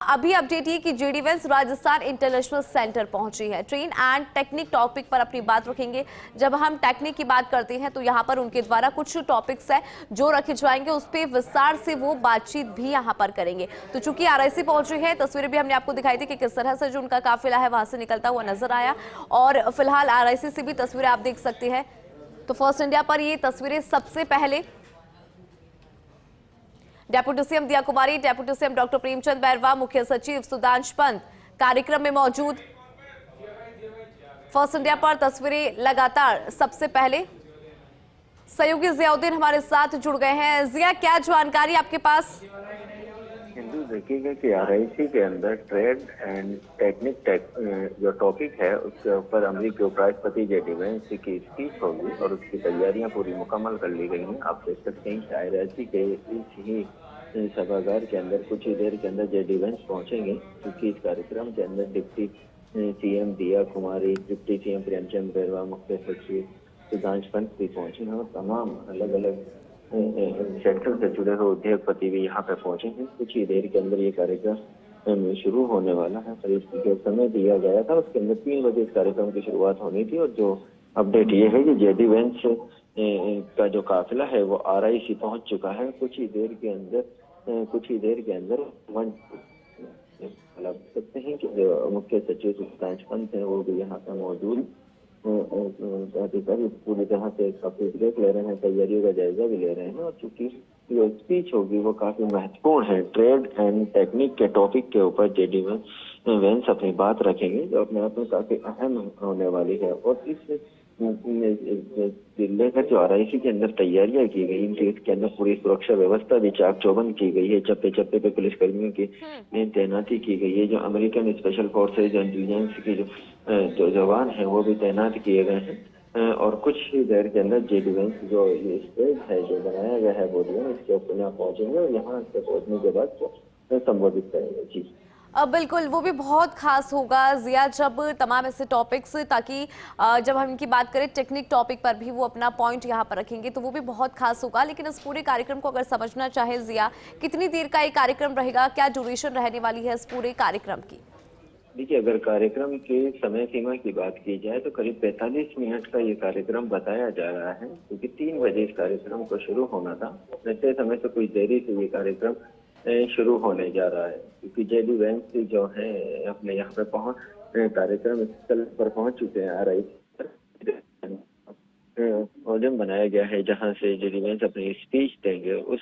अभी अपडेट ये कि JD Vance Rajasthan international centre पहुंची है। ट्रेन एंड टेक्निक टॉपिक पर अपनी बात रखेंगे। जब हम टेक्निक की बात करते हैं तो यहाँ पर उनके द्वारा कुछ टॉपिक्स है जो रखे जाएंगे, उस पर विस्तार से वो बातचीत भी यहाँ पर करेंगे। तो चूंकि आरआईसी पहुंचे हैं, तस्वीरें भी हमने आपको दिखाई थी कि किस तरह से जो उनका काफिला है वहां से निकलता हुआ नजर आया। और फिलहाल आरआईसी से भी तस्वीरें आप देख सकते हैं। तो फर्स्ट इंडिया पर ये तस्वीरें सबसे पहले deputy CM Diya Kumari, deputy CM doctor Premchand Bairwa, मुख्य सचिव सुधांश पंत कार्यक्रम में मौजूद। फर्स्ट इंडिया पर तस्वीरें लगातार सबसे पहले सहयोगी जियाउद्दीन हमारे साथ जुड़ गए हैं। जिया, क्या जानकारी आपके पास? हिंदू देखिएगा कि आरआईसी के अंदर ट्रेड एंड टेक्निक जो टॉपिक है उसके ऊपर अमेरिकी उपराष्ट्रपति जेडी वेंस की स्पीच होगी और उसकी तैयारियां पूरी मुकम्मल कर ली गई हैं। आप देख सकते हैं कि आरआईसी के इस ही सभागार के अंदर कुछ ही देर के अंदर जेडी वेंस पहुंचेंगे, क्योंकि इस कार्यक्रम के अंदर डिप्टी सीएम दिया कुमारी, डिप्टी सीएम प्रेमचंद बैरवा, मुख्य सचिव सुधांश पंत भी पहुंचे हैं और तमाम अलग अलग सेक्टर से जुड़े हुए उद्योगपति भी यहाँ पे पहुंचे हैं। कुछ ही देर के अंदर ये कार्यक्रम शुरू होने वाला है। करीब जो समय दिया गया था उसके अंदर 3 बजे इस कार्यक्रम की शुरुआत होनी थी और जो अपडेट ये है कि जेडी वेंस का जो काफिला है वो आरआईसी पहुंच चुका है। कुछ ही देर के अंदर सकते हैं कि जो मुख्य सचिव सुधांश पंत है वो भी यहाँ पे मौजूद अधिकारी पूरी तरह से इसका फीडबैक ले रहे हैं, तैयारियों का जायजा भी ले रहे हैं। और चूंकि जो स्पीच होगी वो काफी महत्वपूर्ण है, ट्रेड एंड टेक्निक के टॉपिक के ऊपर जेडी वेंस अपनी बात रखेंगे जो अपने आप में काफी अहम होने वाली है। और इस लेकर जो आरआईसी के अंदर तैयारियां की गई, इसके अंदर पूरी सुरक्षा व्यवस्था भी चाक चौबंद की गई है। चप्पे चप्पे पे पुलिसकर्मियों की तैनाती की गई है। जो अमेरिकन स्पेशल फोर्सेज इंटेलिजेंस की जो जवान है वो भी तैनात किए गए हैं। और कुछ ही देर के अंदर जेडी वेंस जो ये स्टेज है जो बनाया गया है पोडियम, इसके ऊपर यहाँ पहुंचेंगे और यहाँ से पहुंचने के बाद संबोधित करेंगे। जी बिल्कुल, वो भी बहुत खास होगा जिया, जब तमाम ऐसे टॉपिक्स, ताकि जब हम इनकी बात करें टेक्निक टॉपिक पर भी वो अपना पॉइंट यहाँ पर रखेंगे तो वो भी बहुत खास होगा। लेकिन इस पूरे कार्यक्रम को अगर समझना चाहे जिया, कितनी देर का ये कार्यक्रम रहेगा, क्या ड्यूरेशन रहने वाली है इस पूरे कार्यक्रम की? देखिए, अगर कार्यक्रम के समय सीमा की बात की जाए तो करीब 45 मिनट का ये कार्यक्रम बताया जा रहा है, क्योंकि 3 बजे इस कार्यक्रम को शुरू होना था। वैसे समय से कुछ देरी से ये कार्यक्रम शुरू होने जा रहा है, क्योंकि जेडी वेंस जो है अपने यहाँ पे कार्यक्रम स्थल पर पहुंच चुके हैं। आरआईसी पोडियम बनाया गया है जहां से जेडी वेंस अपनी स्पीच देंगे। उस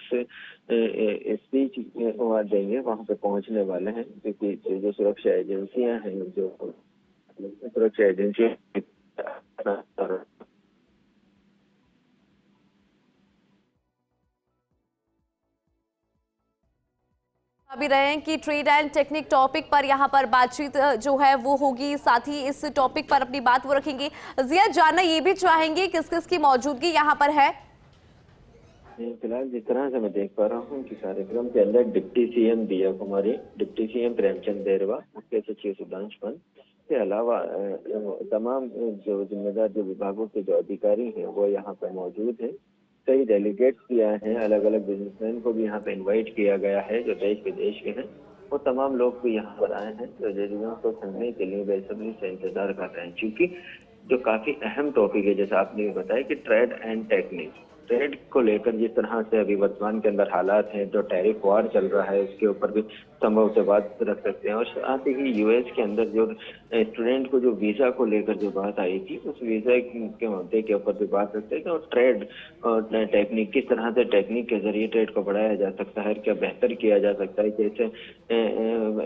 स्पीच देंगे वहां पे पहुंचने वाले हैं, क्योंकि जो सुरक्षा एजेंसियां हैं, जो सुरक्षा एजेंसियां अभी रहे हैं कि ट्रेड एंड टेक्निक टॉपिक पर यहाँ पर बातचीत जो है वो होगी, साथ ही इस टॉपिक पर अपनी बात वो रखेंगे। जिया, जानना ये भी चाहेंगे किस किस की मौजूदगी यहाँ पर है? फिलहाल जिस तरह से मैं देख पा रहा हूँ कि कार्यक्रम के अंदर डिप्टी सीएम दिया कुमारी, डिप्टी सीएम प्रेमचंद बैरवा, मुख्य सचिव सुधांश पंत के अलावा तमाम जो जिम्मेदार जो विभागों के जो अधिकारी हैं वो यहाँ पर मौजूद हैं। कई डेलीगेट्स भी आए हैं, अलग अलग बिजनेसमैन को भी यहाँ पे इनवाइट किया गया है जो देश विदेश के हैं। वो तमाम लोग भी यहाँ पर आए हैं जो जेडी वेंस को सुनने के लिए बेसब्री से इंतजार कर रहे हैं, क्योंकि जो काफी अहम टॉपिक है, जैसा आपने बताया कि ट्रेड एंड टेक्निक, ट्रेड को लेकर जिस तरह से अभी वर्तमान के अंदर हालात हैं, जो टैरिफ वार चल रहा है उसके ऊपर भी संभव से बात रख सकते हैं। और साथ ही यूएस के अंदर जो स्टूडेंट को जो वीजा को लेकर जो बात आई थी, उस वीजा के मुद्दे के ऊपर भी बात रखते हैं। और ट्रेड और टेक्निक, किस तरह से टेक्निक के जरिए ट्रेड को बढ़ाया जा सकता है, क्या बेहतर किया जा सकता है, कैसे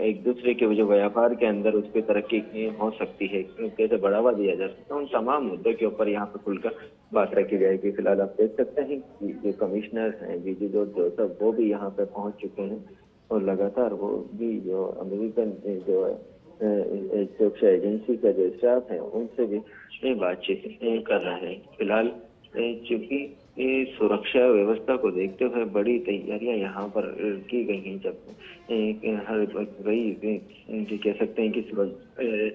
एक दूसरे के जो व्यापार के अंदर उस पर तरक्की हो सकती है, कैसे बढ़ावा दिया जा सकता है, उन तमाम मुद्दों के ऊपर यहाँ पे खुलकर बात रखी जाएगी। फिलहाल आप देख सकते हैं कि जो कमिश्नर हैं वीजी जोसेफ वो भी यहाँ पे पहुंच चुके हैं और लगातार वो भी जो अमेरिकन जो सुरक्षा एजेंसी का जो स्टाफ है उनसे भी बातचीत कर रहे हैं। फिलहाल चूंकि सुरक्षा व्यवस्था को देखते हुए बड़ी तैयारियां यहाँ पर की गई हैं। जब हर वही कह सकते हैं कि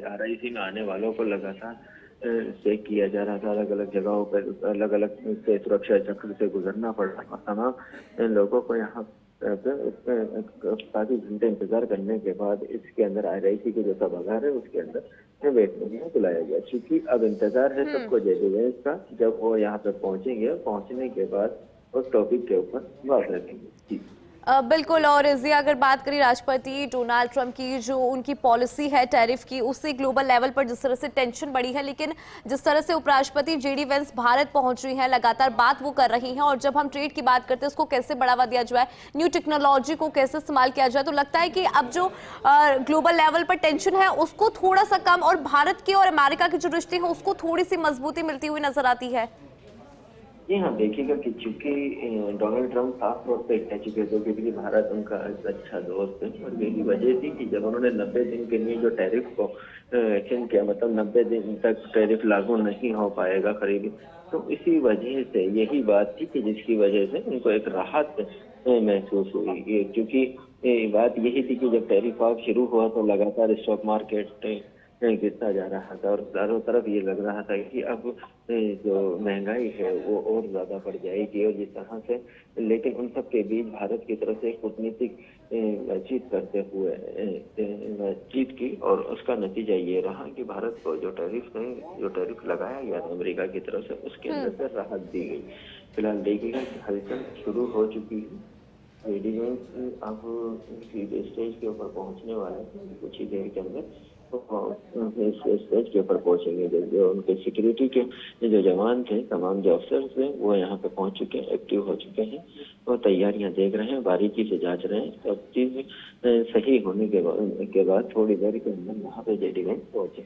आरआईसी में आने वालों को लगातार चेक किया जा रहा था, अलग अलग जगहों पर अलग अलग सुरक्षा चक्र से गुजरना पड़ रहा था। तमाम लोगों को यहाँ काफी घंटे इंतजार करने के बाद इसके अंदर RIC के जो सभागार है उसके अंदर बैठने के लिए बुलाया गया। क्योंकि अब इंतजार है सबको जेडी वेंस का, जब वो यहाँ पे पहुंचेंगे, पहुंचने के बाद उस टॉपिक के ऊपर बात रखेंगे। जी बिल्कुल। और जिया, अगर बात करें राष्ट्रपति डोनाल्ड ट्रंप की, जो उनकी पॉलिसी है टैरिफ की, उससे ग्लोबल लेवल पर जिस तरह से टेंशन बढ़ी है, लेकिन जिस तरह से उपराष्ट्रपति जेडी वेंस भारत पहुंच रही हैं, लगातार बात वो कर रही हैं, और जब हम ट्रेड की बात करते हैं उसको कैसे बढ़ावा दिया जाए, न्यू टेक्नोलॉजी को कैसे इस्तेमाल किया जाए, तो लगता है कि अब जो ग्लोबल लेवल पर टेंशन है उसको थोड़ा सा कम, और भारत की और अमेरिका के जो रिश्ते हैं उसको थोड़ी सी मजबूती मिलती हुई नजर आती है। जी हाँ, देखिएगा कि चूंकि डोनाल्ड ट्रंप साफ तौर पे कह चुके थे क्योंकि भारत उनका एक अच्छा दोस्त है, और यही वजह थी कि जब उन्होंने 90 दिन के लिए जो टैरिफ को एक्सटेंड किया, मतलब 90 दिन तक टैरिफ लागू नहीं हो पाएगा खरीदी, तो इसी वजह से यही बात थी कि जिसकी वजह से उनको एक राहत महसूस हुई। क्योंकि बात यही थी कि जब टैरिफ वार शुरू हुआ तो लगातार स्टॉक मार्केट गिरता जा रहा था, और चारों तरफ ये लग रहा था कि अब जो महंगाई है वो और ज्यादा बढ़ जाएगी, और जिस तरह से, लेकिन उन सब के बीच भारत की तरफ से कूटनीतिक बातचीत करते हुए बातचीत की, और उसका नतीजा ये रहा कि भारत को जो टैरिफ लगाया गया था अमेरिका की तरफ से, उसके अंदर से राहत दी गई। फिलहाल देखिएगा कि हलचल शुरू हो चुकी है। जेडी वेंस अब स्टेज के ऊपर पहुंचने वाले हैं कुछ ही देर के अंदर, स्टेज के ऊपर पहुंचेंगे। जो उनके सिक्योरिटी के जो जवान थे, तमाम जो अफसर थे, वो यहाँ पे पहुंच चुके हैं, एक्टिव हो चुके हैं, और तैयारियां देख रहे हैं, बारीकी से जांच रहे हैं। सब चीज सही होने के बाद थोड़ी देर के अंदर यहाँ पे जेडी वेंस पहुंचे।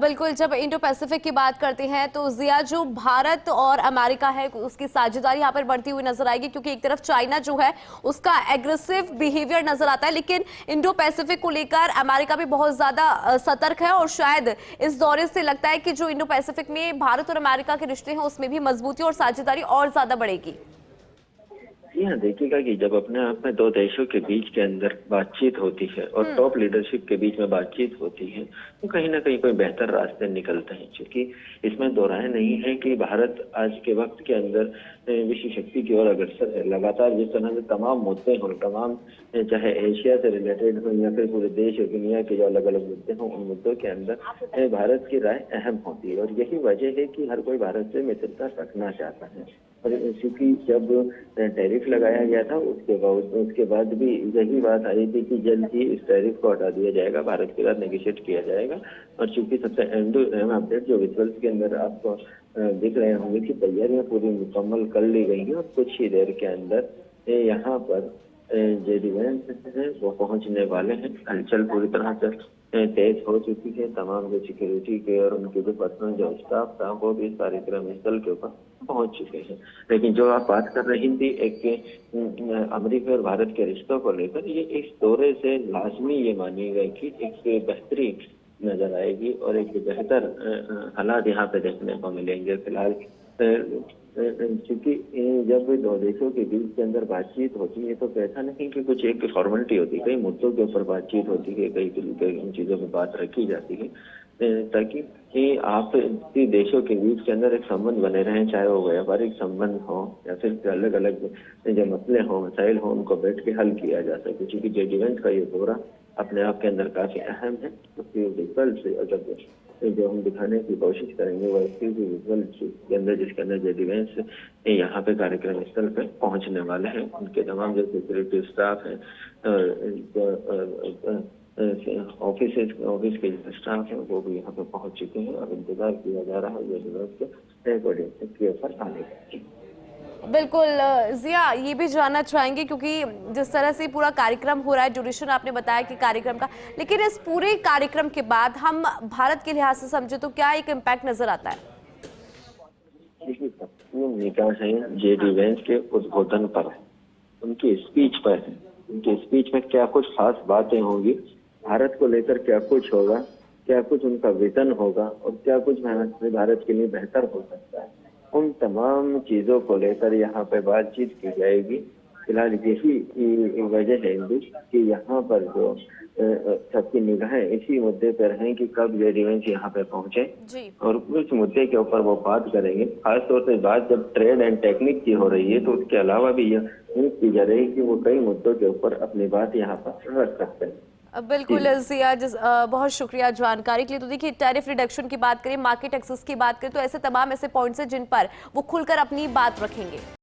बिल्कुल। जब इंडो पैसिफिक की बात करते हैं तो जिया, जो भारत और अमेरिका है उसकी साझेदारी यहाँ पर बढ़ती हुई नजर आएगी, क्योंकि एक तरफ चाइना जो है उसका एग्रेसिव बिहेवियर नजर आता है, लेकिन इंडो पैसिफिक को लेकर अमेरिका भी बहुत ज्यादा सतर्क है, और शायद इस दौरे से लगता है कि जो इंडो पैसिफिक में भारत और अमेरिका के रिश्ते हैं उसमें भी मजबूती और साझेदारी और ज्यादा बढ़ेगी। जी हाँ, देखिएगा कि जब अपने आप में दो देशों के बीच के अंदर बातचीत होती है और टॉप लीडरशिप के बीच में बातचीत होती है, तो कहीं ना कहीं कोई बेहतर रास्ते निकलते हैं। क्योंकि इसमें दो राय नहीं है कि भारत आज के वक्त के अंदर विश्व शक्ति की ओर अग्रसर है। लगातार जिस तरह से तमाम मुद्दे हों, तमाम चाहे एशिया से रिलेटेड हो या फिर पूरे देश और दुनिया के जो अलग अलग मुद्दे हों, उन मुद्दों के अंदर भारत की राय अहम होती है, और यही वजह है कि हर कोई भारत से मित्रता रखना चाहता है। और क्योंकि जब टैरिफ लगाया गया था उसके बाद भी यही बात आई थी कि जल्द ही इस टैरिफ को हटा दिया जाएगा, भारत के साथ नेगोशिएट किया जाएगा। और चूंकि सबसे अहम अपडेट जो विजुअल्स के अंदर आपको दिख रहे होंगे कि तैयारियां पूरी मुकम्मल कर ली गई हैं, और कुछ ही देर के अंदर यहाँ पर जेडी वेंस है वो पहुंचने वाले हैं। हलचल पूरी तरह से तेज हो चुकी है। तमाम जो सिक्योरिटी के और उनके जो पर्सनल जो स्टाफ था वो भी इस कार्यक्रम स्थल के ऊपर पहुंच चुके हैं। लेकिन जो आप बात कर रही थी एक अमेरिका और भारत के रिश्तों को लेकर, ये इस दौरे से लाजमी ये मानी गई कि एक बेहतरी नजर आएगी और एक बेहतर हालात यहाँ पे देखने को मिलेंगे। फिलहाल क्योंकि जब दो देशों के बीच के अंदर बातचीत होती है तो ऐसा नहीं कि कुछ एक फॉर्मेलिटी होती है, कई मुद्दों के ऊपर बातचीत होती है, कई उन चीजों पर बात रखी जाती है, ताकि आप देशों के बीच के अंदर एक संबंध बने रहें, चाहे वो व्यापारिक संबंध हो या फिर अलग अलग जो मसले हो, मसाइल हो, उनको बैठ के हल किया जा सके। क्योंकि जेडी वेंस का ये दौरा अपने आप के अंदर काफी अहम है। उसके विजुअल से अगर जो हम दिखाने की कोशिश करेंगे वो विजुअल के अंदर, जिसके अंदर जेडी वेंस यहाँ पे कार्यक्रम स्थल पे पहुंचने वाले हैं, उनके तमाम जो सिक्योरिटी स्टाफ है, ऑफिस के स्टाफ है, वो भी यहाँ पे पहुंच चुके हैं। अब इंतजार किया जा रहा है जेडी वेंस के ऊपर आने का। बिल्कुल जिया, ये भी जानना चाहेंगे क्योंकि जिस तरह से पूरा कार्यक्रम हो रहा है, ड्यूरेशन आपने बताया कि कार्यक्रम का, लेकिन इस पूरे कार्यक्रम के बाद हम भारत के लिहाज से समझे तो क्या एक इम्पैक्ट नजर आता है? देखिए, सबकी निगाह है जेडी वेंस के उद्बोधन पर है, उनकी स्पीच पर है। उनकी स्पीच में क्या कुछ खास बातें होंगी, भारत को लेकर क्या कुछ होगा, क्या कुछ उनका विजन होगा, और क्या कुछ भारत के लिए बेहतर हो सकता है, उन तमाम चीजों को लेकर यहाँ पे बातचीत की जाएगी। फिलहाल यही वजह है हिंदू कि यहाँ पर जो सबकी निगाहें इसी मुद्दे पर हैं कि कब ये रिवेंस यहाँ पे पहुंचे जी। और उस मुद्दे के ऊपर वो बात करेंगे। खासतौर से बात जब ट्रेड एंड टेक्निक की हो रही है तो उसके अलावा भी यह उम्मीद की जा रही है कि वो कई मुद्दों के ऊपर अपनी बात यहाँ पर रख सकते हैं। बिल्कुल जिया, बहुत शुक्रिया जानकारी के लिए। तो देखिए, टैरिफ रिडक्शन की बात करें, मार्केट एक्सेस की बात करें, तो ऐसे तमाम ऐसे पॉइंट्स हैं जिन पर वो खुलकर अपनी बात रखेंगे।